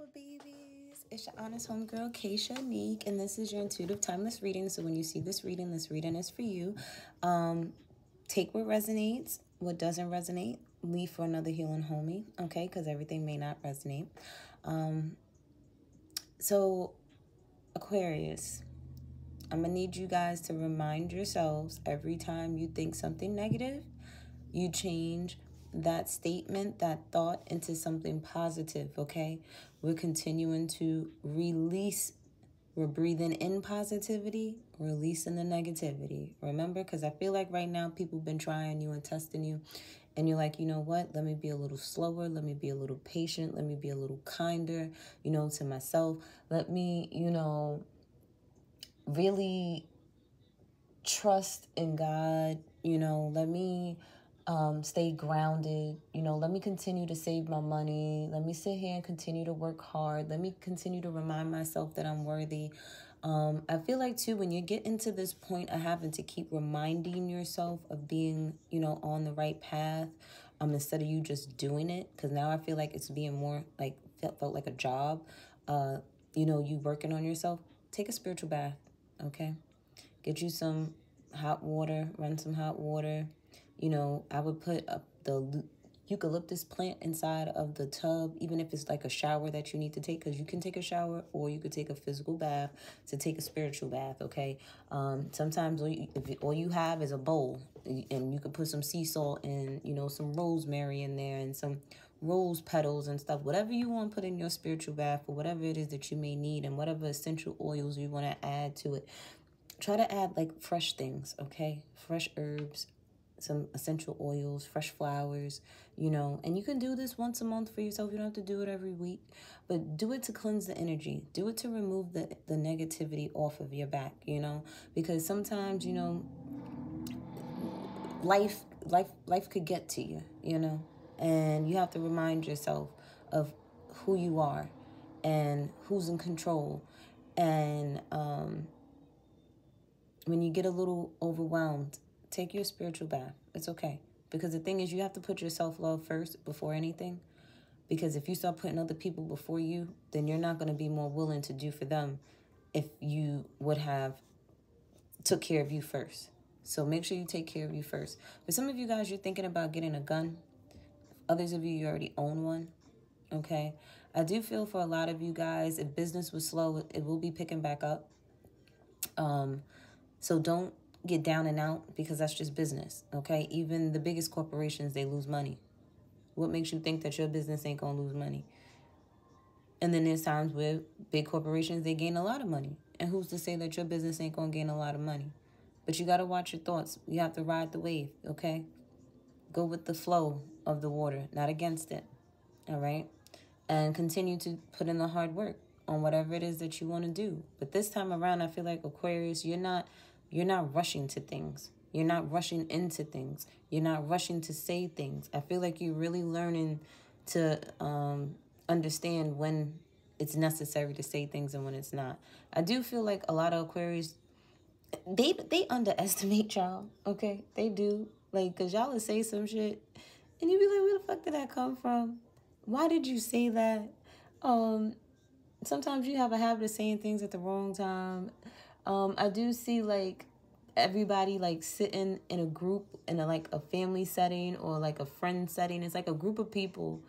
beautiful babies. It's your honest homegirl, Hᴇɪ Hᴇᴜ, and this is your intuitive timeless reading. So when you see this reading is for you. Take what resonates, what doesn't resonate, leave for another healing homie, okay? Because everything may not resonate. So Aquarius, I'm going to need you guys to remind yourselves every time you think something negative, you change that statement, that thought into something positive, okay? We're continuing to release. We're breathing in positivity, releasing the negativity. Remember, because I feel like right now people have been trying you and testing you, and you're like, you know what? Let me be a little slower. Let me be a little patient. Let me be a little kinder, to myself. Let me, really trust in God. Let me stay grounded. Let me continue to save my money. Let me sit here and continue to work hard. Let me continue to remind myself that I'm worthy. I feel like too, when you get into this point of having to keep reminding yourself of being, on the right path, instead of you just doing it, because now I feel like it's being more like felt like a job. You working on yourself. Take a spiritual bath, okay? Get you some hot water. Run some hot water. I would put up the eucalyptus plant inside of the tub, even if it's like a shower that you need to take, because you can take a shower or you could take a physical bath to take a spiritual bath, okay? Sometimes if all you have is a bowl, and you could put some sea salt and, some rosemary in there and some rose petals and stuff, whatever you want to put in your spiritual bath, or whatever it is that you may need, and whatever essential oils you want to add to it. Try to add like fresh things, okay? Fresh herbs, some essential oils, fresh flowers, and you can do this once a month for yourself. You don't have to do it every week, but do it to cleanse the energy. Do it to remove the negativity off of your back, because sometimes, life could get to you, and you have to remind yourself of who you are and who's in control. And when you get a little overwhelmed, take your spiritual bath. It's okay. Because the thing is, you have to put your self-love first before anything. Because if you start putting other people before you, then you're not going to be more willing to do for them if you would have took care of you first. So make sure you take care of you first. For some of you guys, you're thinking about getting a gun. Others of you already own one. Okay? I do feel for a lot of you guys, if business was slow, it will be picking back up. So don't get down and out, because that's just business, okay? Even the biggest corporations, they lose money. What makes you think that your business ain't gonna lose money? And then there's times where big corporations, they gain a lot of money. And who's to say that your business ain't gonna gain a lot of money? But you gotta watch your thoughts. You have to ride the wave, okay? Go with the flow of the water, not against it, all right? And continue to put in the hard work on whatever it is that you want to do. But this time around, I feel like Aquarius, you're not rushing to things. You're not rushing into things. You're not rushing to say things. I feel like you're really learning to understand when it's necessary to say things and when it's not. I do feel like a lot of Aquarius, they underestimate y'all, okay? They do. Like, because y'all will say some shit, and you be like, where the fuck did that come from? Why did you say that? Sometimes you have a habit of saying things at the wrong time. I do see like everybody like sitting in a group in a family setting or like a friend setting. It's like a group of people,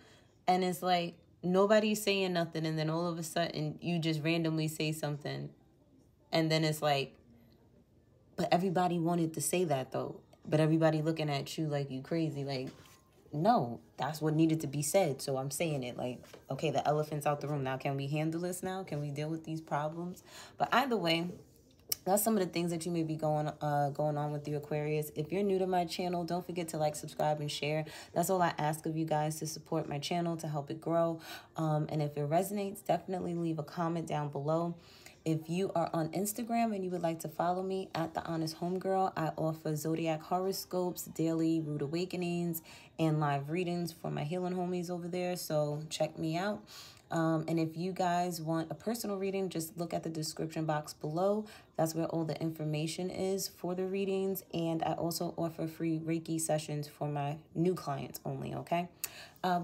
and it's like nobody's saying nothing, and then all of a sudden you just randomly say something, and then it's like, but everybody wanted to say that though. But everybody looking at you like you crazy, like, no, that's what needed to be said. So I'm saying it like, okay, the elephant's out the room. Now, can we handle this now? Can we deal with these problems? But either way, that's some of the things that you may be going on with the Aquarius. If you're new to my channel, don't forget to like, subscribe, and share. That's all I ask of you guys, to support my channel, to help it grow. And if it resonates, definitely leave a comment down below. If you are on Instagram and you would like to follow me at The Honest Homegirl, I offer zodiac horoscopes, daily rude awakenings, and live readings for my healing homies over there. So check me out. And if you guys want a personal reading, just look at the description box below. That's where all the information is for the readings. And I also offer free Reiki sessions for my new clients only, okay?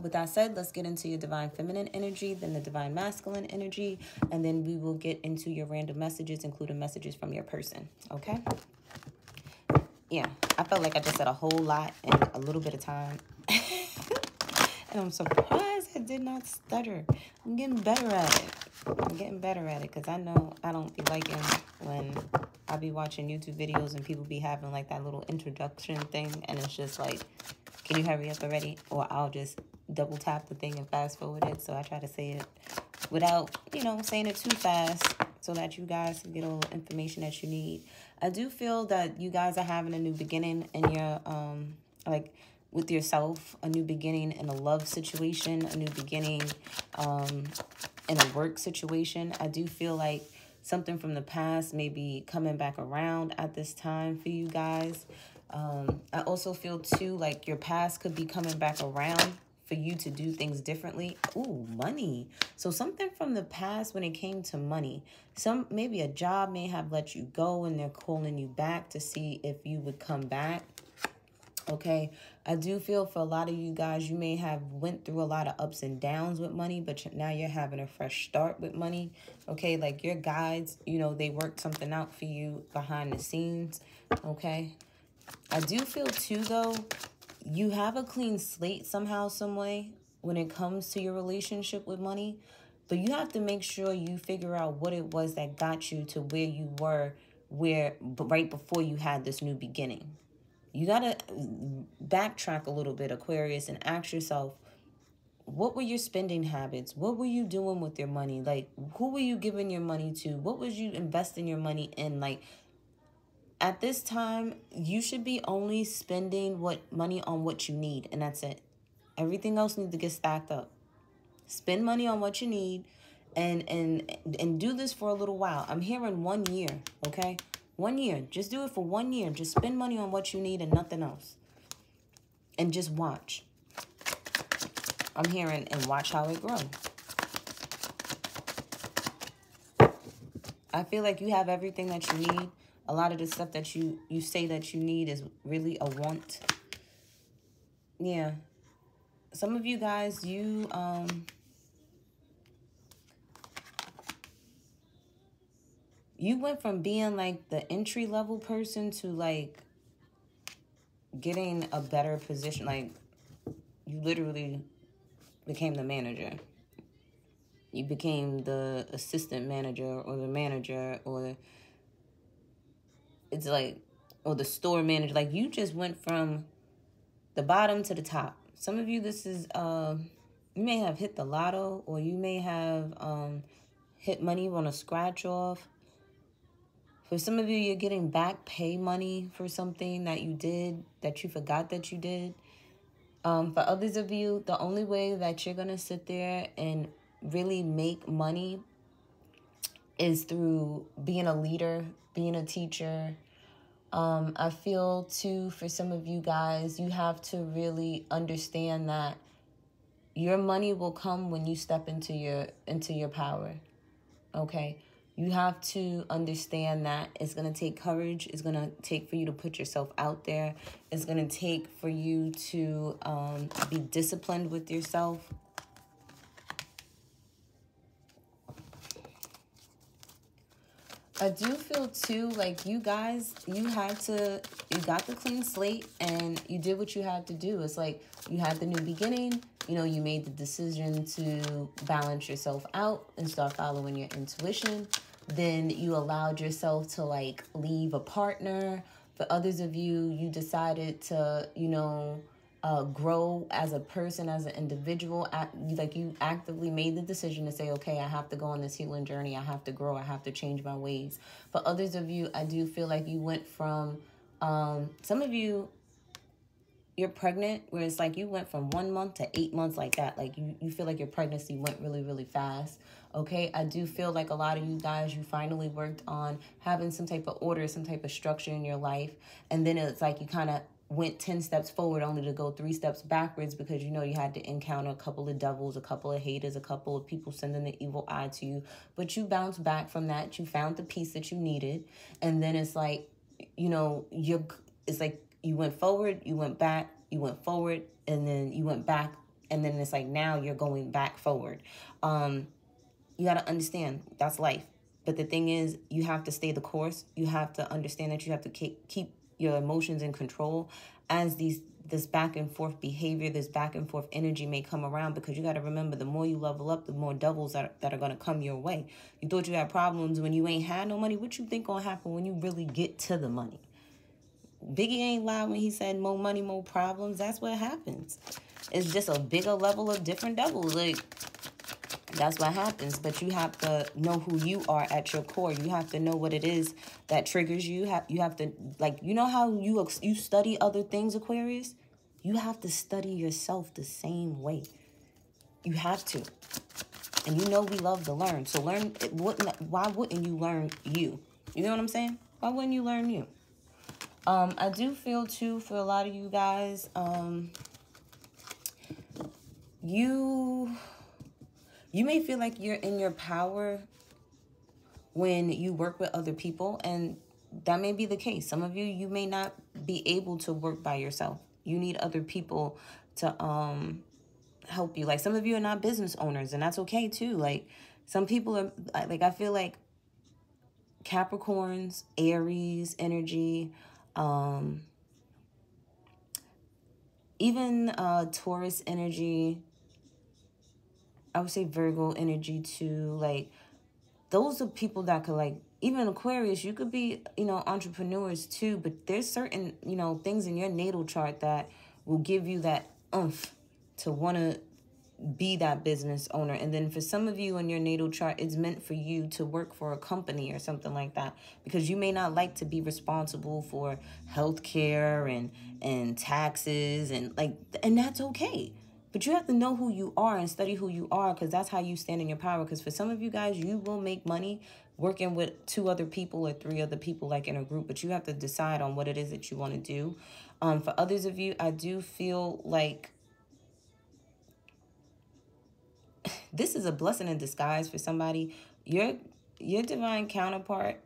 With that said, let's get into your divine feminine energy, then the divine masculine energy, and then we will get into your random messages, including messages from your person, okay? Yeah, I felt like I just said a whole lot in a little bit of time. And I'm surprised I did not stutter. I'm getting better at it. I'm getting better at it because I know I don't be liking when I be watching YouTube videos and people be having like that little introduction thing. And it's just like, can you hurry up already? Or I'll just double tap the thing and fast forward it. So I try to say it without, you know, saying it too fast so that you guys can get all the information that you need. I do feel that you guys are having a new beginning in your, like, with yourself, a new beginning in a love situation, a new beginning in a work situation. I do feel like something from the past may be coming back around at this time for you guys. I also feel, too, like your past could be coming back around for you to do things differently. Ooh, money. So something from the past when it came to money. Maybe a job may have let you go and they're calling you back to see if you would come back. Okay, I do feel for a lot of you guys, you may have went through a lot of ups and downs with money, but now you're having a fresh start with money. Okay, like your guides, you know, they worked something out for you behind the scenes. Okay, I do feel too, though, you have a clean slate somehow, some way when it comes to your relationship with money, but you have to make sure you figure out what it was that got you to where you were, right before you had this new beginning. You got to backtrack a little bit, Aquarius, and ask yourself, what were your spending habits? What were you doing with your money? Like, who were you giving your money to? What was you investing your money in? Like, at this time, you should be only spending money on what you need, and that's it. Everything else needs to get stacked up. Spend money on what you need, and do this for a little while. I'm hearing 1 year, okay? 1 year. Just do it for 1 year. Just spend money on what you need and nothing else. And just watch. I'm hearing, and watch how it grows. I feel like you have everything that you need. A lot of the stuff that you say that you need is really a want. Yeah. Some of you guys, you went from being like the entry-level person to like getting a better position. Like, you literally became the manager. You became the assistant manager or the manager or it's like, or the store manager. Like, you just went from the bottom to the top. Some of you, this is, you may have hit the lotto, or you may have hit money on a scratch off. For some of you, you're getting back pay money for something that you did, that you forgot that you did. For others of you, the only way that you're going to sit there and really make money is through being a leader, being a teacher. I feel, too, for some of you guys, you have to really understand that your money will come when you step into your power, okay? You have to understand that it's going to take courage. It's going to take for you to put yourself out there. It's going to take for you to be disciplined with yourself. I do feel, too, like you guys, you got the clean slate and you did what you had to do. It's like you had the new beginning. You know, you made the decision to balance yourself out and start following your intuition. Then you allowed yourself to, like, leave a partner. For others of you, you decided to, you know, grow as a person, as an individual. Like, you actively made the decision to say, okay, I have to go on this healing journey. I have to grow. I have to change my ways. For others of you, I do feel like you went from, some of you, you're pregnant, where it's like you went from 1 month to 8 months like that. Like, you feel like your pregnancy went really, really fast. Okay, I do feel like a lot of you guys, you finally worked on having some type of order, some type of structure in your life. And then it's like you kind of went 10 steps forward only to go 3 steps backwards because, you know, you had to encounter a couple of devils, a couple of haters, a couple of people sending the evil eye to you. But you bounced back from that. You found the peace that you needed. And then it's like, you know, it's like you went forward, you went back, you went forward, and then you went back and then it's like now you're going back forward. You got to understand that's life. But the thing is, you have to stay the course. You have to understand that you have to keep your emotions in control as this back and forth behavior, this back and forth energy may come around, because you got to remember, the more you level up, the more doubles that are going to come your way. You thought you had problems when you ain't had no money. What you think going to happen when you really get to the money? Biggie ain't lied when he said more money, more problems. That's what happens. It's just a bigger level of different doubles. Like, that's what happens. But you have to know who you are at your core. You have to know what it is that triggers you. You have to, like, you know how you study other things, Aquarius? You have to study yourself the same way. You have to. And you know we love to learn. So why wouldn't you learn you? You know what I'm saying? Why wouldn't you learn you? I do feel, too, for a lot of you guys, you may feel like you're in your power when you work with other people, and that may be the case. Some of you may not be able to work by yourself. You need other people to help you. Like, some of you are not business owners, and that's okay, too. Like, some people are, like, I feel like Capricorns, Aries energy, even Taurus energy, I would say Virgo energy too. Like, those are people that could, like, even Aquarius, you could be, you know, entrepreneurs too, but there's certain, you know, things in your natal chart that will give you that oomph to want to be that business owner. And then for some of you in your natal chart, it's meant for you to work for a company or something like that, because you may not like to be responsible for healthcare and taxes and that's okay. But you have to know who you are and study who you are, because that's how you stand in your power. Because for some of you guys, you will make money working with 2 other people or 3 other people, like in a group, but you have to decide on what it is that you want to do. For others of you, I do feel like this is a blessing in disguise for somebody. Your divine counterpart,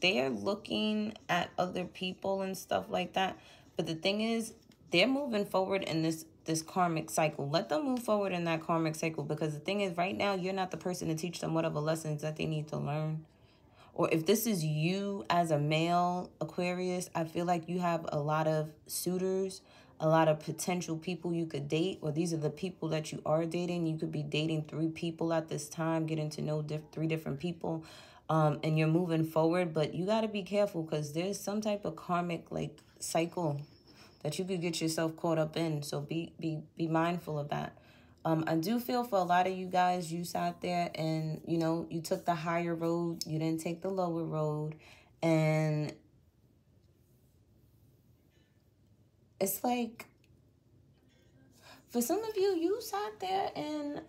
they're looking at other people and stuff like that. But the thing is, they're moving forward in this karmic cycle. Let them move forward in that karmic cycle, because the thing is, right now, you're not the person to teach them whatever lessons that they need to learn. Or if this is you as a male Aquarius, I feel like you have a lot of suitors, a lot of potential people you could date, or these are the people that you are dating. You could be dating 3 people at this time, getting to know 3 different people, and you're moving forward. But you got to be careful, because there's some type of karmic, like, cycle that you could get yourself caught up in. So be mindful of that. I do feel for a lot of you guys, you sat there and, you know, you took the higher road. You didn't take the lower road. And it's like, for some of you, you sat there and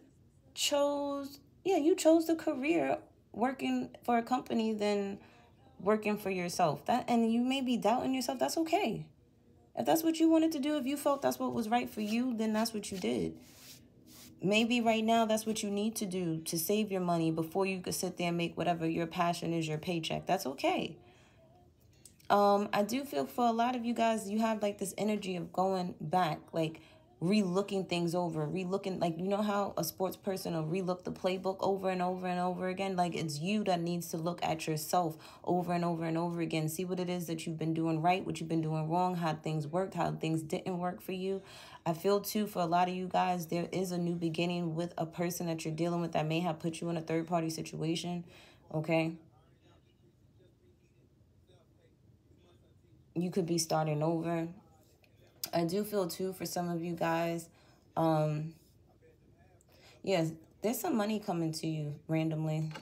chose the career working for a company than working for yourself. And you may be doubting yourself. That's okay. If that's what you wanted to do, if you felt that's what was right for you, then that's what you did. Maybe right now that's what you need to do to save your money before you could sit there and make whatever your passion is your paycheck. That's okay. I do feel for a lot of you guys, you have like this energy of going back, like re-looking things over, re-looking, like, you know how a sports person will re-look the playbook over and over and over again? Like, it's you that needs to look at yourself over and over and over again. See what it is that you've been doing right, what you've been doing wrong, how things worked, how things didn't work for you. I feel, too, for a lot of you guys, there is a new beginning with a person that you're dealing with that may have put you in a third-party situation, okay? You could be starting over. I do feel, too, for some of you guys, yes, there's some money coming to you randomly.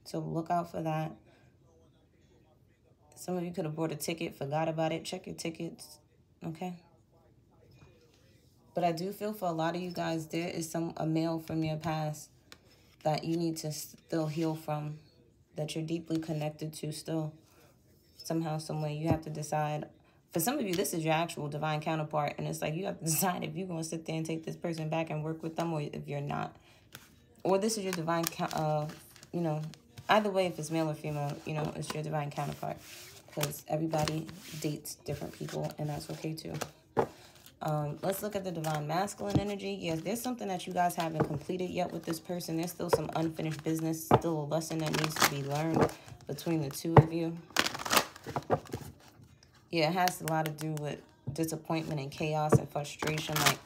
So look out for that. Some of you could have bought a ticket, forgot about it. Check your tickets, okay? But I do feel for a lot of you guys, there is a male from your past that you need to still heal from, that you're deeply connected to still. Somehow, some way, you have to decide. For some of you, this is your actual divine counterpart, and it's like you have to decide if you're going to sit there and take this person back and work with them, or if you're not. Or this is your divine, you know, either way, if it's male or female, you know, it's your divine counterpart, because everybody dates different people, and that's okay too. Let's look at the divine masculine energy. Yes, there's something that you guys haven't completed yet with this person. There's still some unfinished business, still a lesson that needs to be learned between the two of you. Yeah, it has a lot to do with disappointment and chaos and frustration. Like,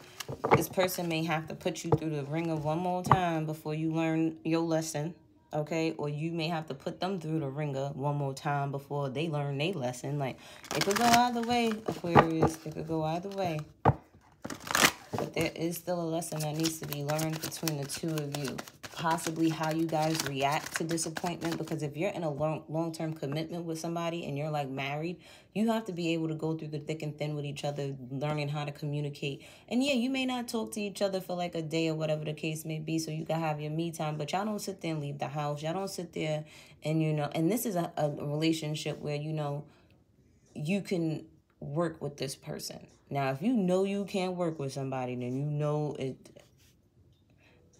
this person may have to put you through the ringer one more time before you learn your lesson, okay? Or you may have to put them through the ringer one more time before they learn their lesson. Like, it could go either way, Aquarius. It could go either way. But there is still a lesson that needs to be learned between the two of you. Possibly how you guys react to disappointment. Because if you're in a long-term commitment with somebody and you're like married, you have to be able to go through the thick and thin with each other, learning how to communicate. And yeah, you may not talk to each other for like a day or whatever the case may be, so you can have your me time. But y'all don't sit there and leave the house. Y'all don't sit there and, you know, and this is a relationship where, you know, you can work with this person. Now, if you know you can't work with somebody, then you know it.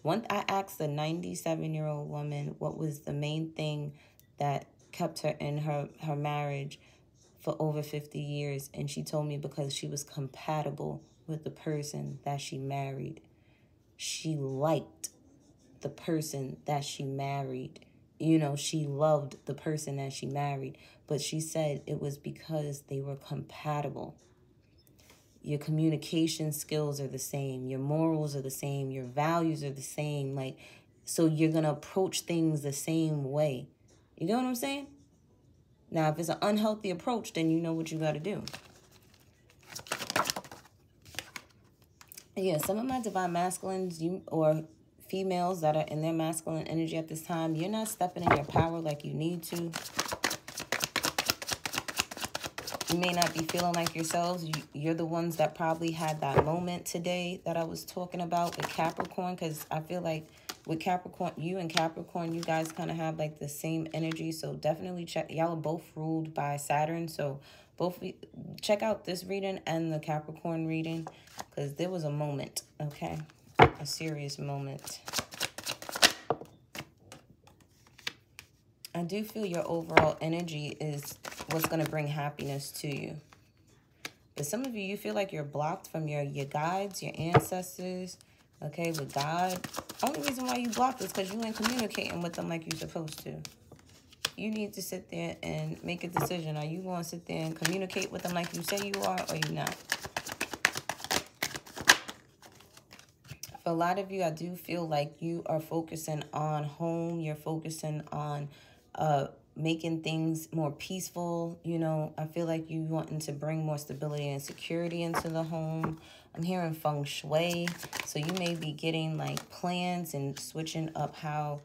I asked a 97-year-old woman what was the main thing that kept her in her marriage for over 50 years. And she told me because she was compatible with the person that she married. She liked the person that she married. You know, she loved the person that she married. But she said it was because they were compatible. Your communication skills are the same. Your morals are the same. Your values are the same. Like, so you're going to approach things the same way. You know what I'm saying? Now, if it's an unhealthy approach, then you know what you got to do. Yeah, some of my divine masculines, or females that are in their masculine energy at this time, you're not stepping in your power like you need to. You may not be feeling like yourselves. You're the ones that probably had that moment today that I was talking about with Capricorn, because I feel like with Capricorn, you and Capricorn, you guys kind of have like the same energy. So definitely check. Y'all are both ruled by Saturn. So both check out this reading and the Capricorn reading, because there was a moment, okay? A serious moment. I do feel your overall energy is what's going to bring happiness to you. But some of you, you feel like you're blocked from your guides, your ancestors, okay, with God. Only reason why you blocked is because you ain't communicating with them like you're supposed to. You need to sit there and make a decision. Are you going to sit there and communicate with them like you say you are, or you not? For a lot of you, I do feel like you are focusing on home. You're focusing on making things more peaceful. You know, I feel like you wanting to bring more stability and security into the home. I'm hearing feng shui. So you may be getting like plans and switching up how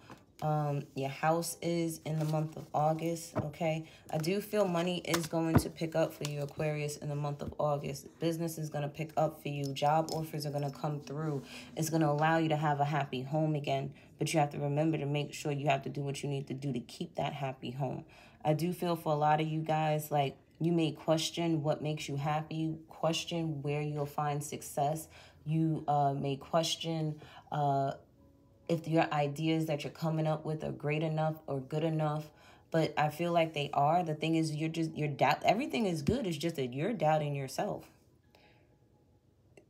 your house is in the month of August, okay? I do feel money is going to pick up for you, Aquarius, in the month of August. Business is going to pick up for you. Job offers are going to come through. It's going to allow you to have a happy home again, but you have to remember to make sure you have to do what you need to do to keep that happy home. I do feel for a lot of you guys, like, you may question what makes you happy, question where you'll find success. You may question if your ideas that you're coming up with are great enough or good enough. But I feel like they are. The thing is, you're doubt. Everything is good. It's just that you're doubting yourself.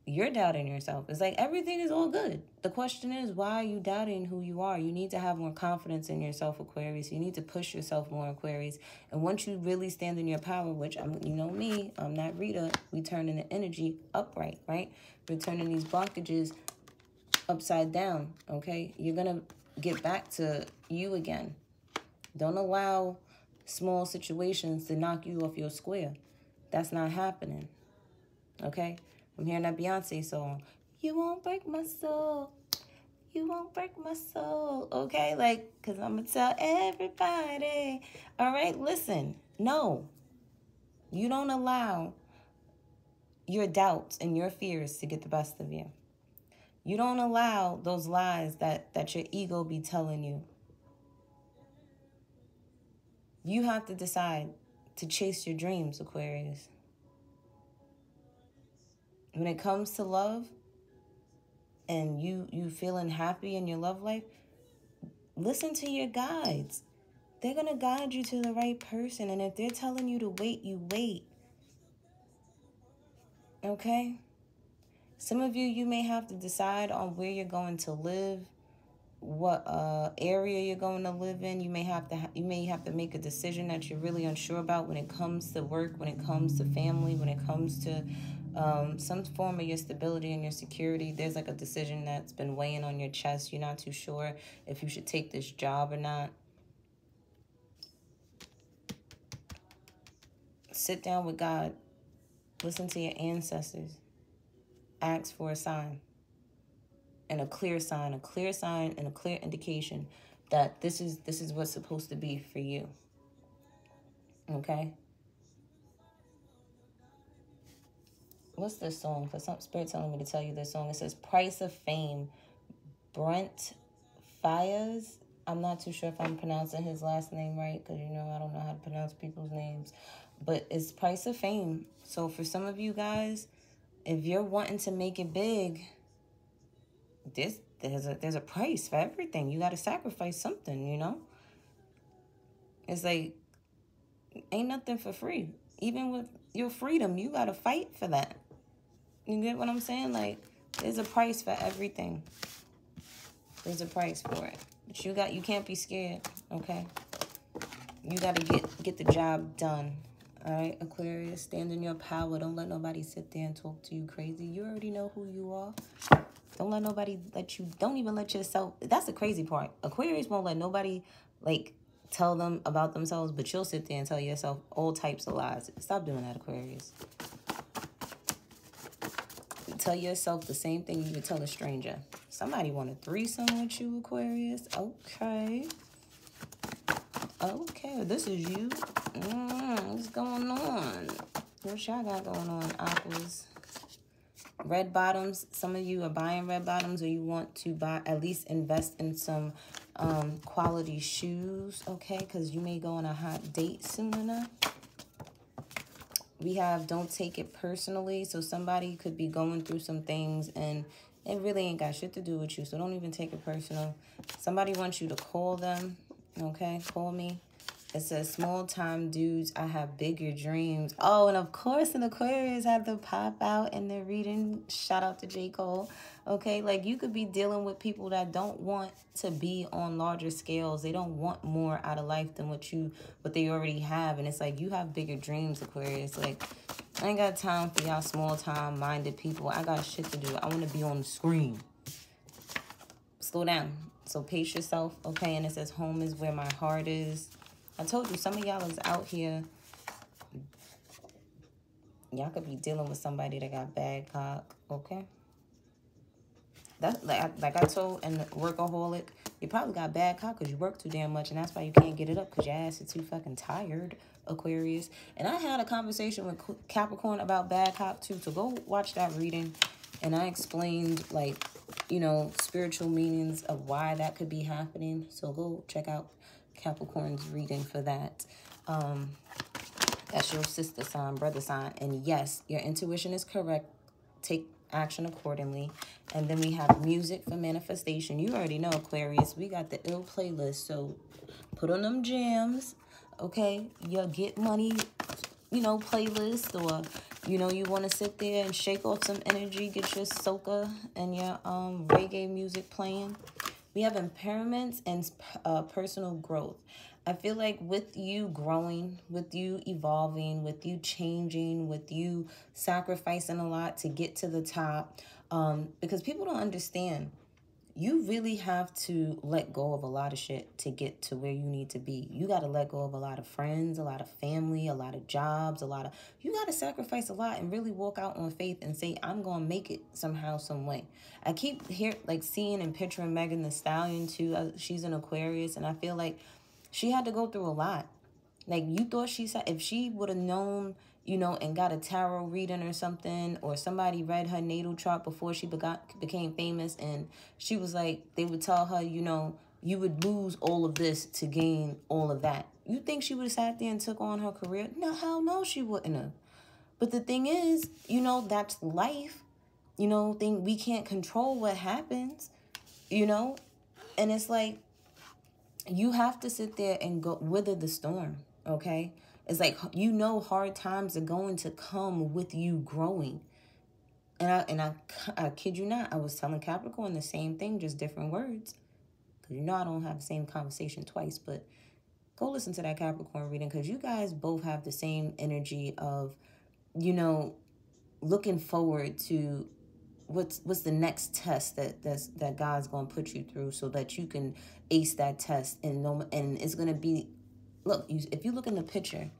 You're doubting yourself. It's like everything is all good. The question is, why are you doubting who you are? You need to have more confidence in yourself, Aquarius. You need to push yourself more, Aquarius. And once you really stand in your power, which you know me, I'm not Rita. We turn in the energy upright, right? We're turning these blockages upside down, okay? You're gonna get back to you again. Don't allow small situations to knock you off your square. That's not happening, okay? I'm hearing that Beyonce song. You won't break my soul. You won't break my soul, okay? Like, because I'm gonna tell everybody. All right, listen. No. You don't allow your doubts and your fears to get the best of you. You don't allow those lies that your ego be telling you. You have to decide to chase your dreams, Aquarius. When it comes to love and you feeling happy in your love life, listen to your guides. They're going to guide you to the right person. And if they're telling you to wait, you wait. Okay? Some of you, you may have to decide on where you're going to live, what area you're going to live in. You may have to make a decision that you're really unsure about when it comes to work, when it comes to family, when it comes to some form of your stability and your security. There's like a decision that's been weighing on your chest. You're not too sure if you should take this job or not. Sit down with God. Listen to your ancestors. Ask for a sign. And a clear sign and a clear indication that this is what's supposed to be for you. Okay? What's this song? Because some spirit telling me to tell you this song. It says Price of Fame. Brent Faiyaz. I'm not too sure if I'm pronouncing his last name right, because, you know, I don't know how to pronounce people's names. But it's Price of Fame. So for some of you guys, if you're wanting to make it big, there's a price for everything. You got to sacrifice something, you know? It's like, ain't nothing for free. Even with your freedom, you got to fight for that. You get what I'm saying? Like, there's a price for everything. There's a price for it. But you can't be scared, okay? You got to get the job done. All right, Aquarius, stand in your power. Don't let nobody sit there and talk to you crazy. You already know who you are. Don't let nobody don't even let yourself. That's the crazy part. Aquarius won't let nobody, like, tell them about themselves, but you'll sit there and tell yourself all types of lies. Stop doing that, Aquarius. Tell yourself the same thing you would tell a stranger. Somebody want a threesome with you, Aquarius? Okay. Okay, this is you. What's going on? What y'all got going on, Aquas? Red bottoms. Some of you are buying red bottoms, or you want to at least invest in some quality shoes, okay? Because you may go on a hot date soon enough. We have don't take it personally. So somebody could be going through some things and it really ain't got shit to do with you. So don't even take it personal. Somebody wants you to call them, okay? Call me. It says, small time dudes, I have bigger dreams. Oh, and of course, an Aquarius had to pop out in their reading. Shout out to J. Cole. Okay, like you could be dealing with people that don't want to be on larger scales. They don't want more out of life than what they already have. And it's like, you have bigger dreams, Aquarius. Like, I ain't got time for y'all small time minded people. I got shit to do. I want to be on the screen. Slow down. So pace yourself, okay? And it says, home is where my heart is. I told you, some of y'all is out here. Y'all could be dealing with somebody that got bad cock, okay? That's like I told in Workaholic, you probably got bad cock because you work too damn much, and that's why you can't get it up because your ass is too fucking tired, Aquarius. And I had a conversation with Capricorn about bad cock too, so go watch that reading. And I explained, like, you know, spiritual meanings of why that could be happening. So go check out Capricorn's reading for that. That's your sister sign, brother sign. And yes, your intuition is correct. Take action accordingly. And then we have music for manifestation. You already know, Aquarius, we got the ill playlist. So put on them jams, okay? Your get money, you know, playlist, or, you know, you want to sit there and shake off some energy, get your soca and your reggae music playing. We have impairments and personal growth. I feel like with you growing, with you evolving, with you changing, with you sacrificing a lot to get to the top, because people don't understand, you really have to let go of a lot of shit to get to where you need to be. You got to let go of a lot of friends, a lot of family, a lot of jobs, you got to sacrifice a lot and really walk out on faith and say, I'm going to make it somehow, some way. I keep seeing and picturing Megan Thee Stallion too. She's an Aquarius, and I feel like she had to go through a lot. Like, you thought if she would have known, you know, and got a tarot reading or something, or somebody read her natal chart before she became famous, and she was like, they would tell her, you know, you would lose all of this to gain all of that. You think she would have sat there and took on her career? No, hell no, she wouldn't have. But the thing is, you know, that's life. You know, we can't control what happens, you know? And it's like, you have to sit there and go weather the storm, okay? It's like, you know, hard times are going to come with you growing. I kid you not, I was telling Capricorn the same thing, just different words. Because you know I don't have the same conversation twice, but go listen to that Capricorn reading, because you guys both have the same energy of, you know, looking forward to what's the next test that God's going to put you through so that you can ace that test. And it's going to be, look, if you look in the picture,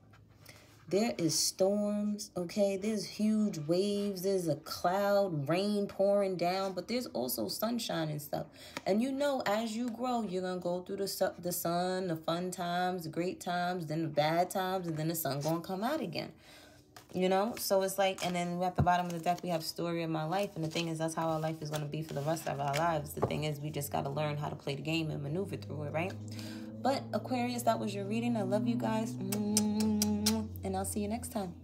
there is storms, okay? There's huge waves. There's a cloud, rain pouring down, but there's also sunshine and stuff. And you know, as you grow, you're going to go through the sun, the fun times, the great times, then the bad times, and then the sun going to come out again. You know? So it's like, and then at the bottom of the deck, we have story of my life. And the thing is, that's how our life is going to be for the rest of our lives. The thing is, we just got to learn how to play the game and maneuver through it, right? But Aquarius, that was your reading. I love you guys. And I'll see you next time.